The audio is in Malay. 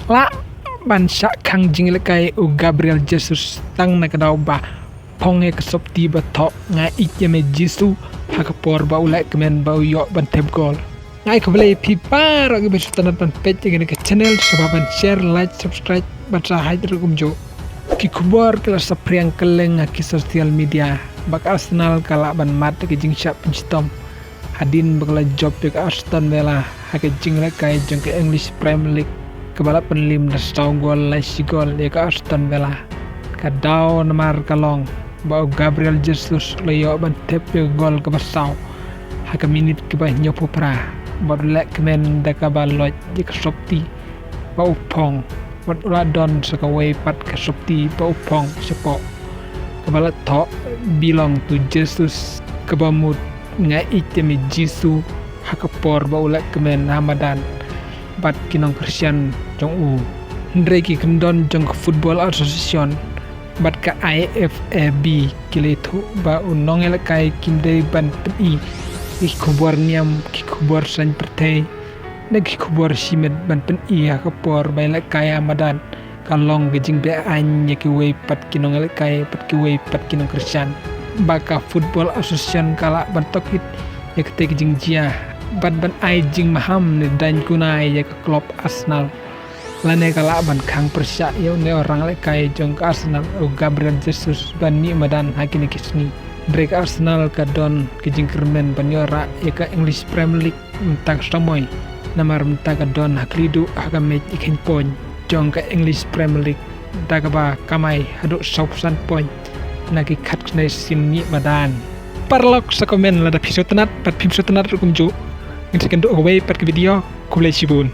La ban syak khang jing lekai u Gabriel Jesus tang na kadau ba ponge kesop tiba tok ngai ikye Jesu hakapor ba ulai kemen ba yo ban tep gol ngai ko boleh pipa ro ge besutan ban page ngene ke channel sababan share like subscribe baca hadir kumjo ki kubor kala sapriang keleng ki sosial media bak Arsenal kala ban mat ke jing syak pinstom hadin bakla job ke Aston Villa hake jing lekai jeng ke English Premier League kebalap penlim dan setahun gol lagi gol ya ke Aston Villa kadau namar kalong bau Gabriel Jesus leyo ban tep gol ke basau haka minit ke bah nyopo pra bau lek kemen daka baloj di ke sopti bau pong wat uladon sakawai pat ke sopti bau pong sepok kebalat tok bilang tu Jesus kebamut ngai itemi Jesu haka por bau lek kemen Hamadan bat kinong Christian jong u ndre ki kendon jong football association bat ka IFAB kiletu ba unong elkai kinde ban pi ki kubor niam ki kubor san pertai na ki kubor simet ban pen iya ka por ba elkai Ramadan kalong gejing be anya ki we pat kinong elkai pat ki we pat kinong Christian ba ka football association kala ban tokit ya kete gejing jia ban ai jing maham ni dan kunai ya ke klub Arsenal lane kala ban khang persya yo ne orang le kai jong ke Arsenal o Gabriel Jesus ban ni madan hakini kisni break Arsenal ka don ke jing kermen ban yo ra ya ke English Premier League mentang samoy namar mentang ka don haklidu haka match ikin point jong ke English Premier League daga ba kamai hadu 9 point nagi khat nei sin ni madan parlok sa komen lada episode tenat pat episode tenat kumju Ngerti kan doa kat ke video kulai sibun.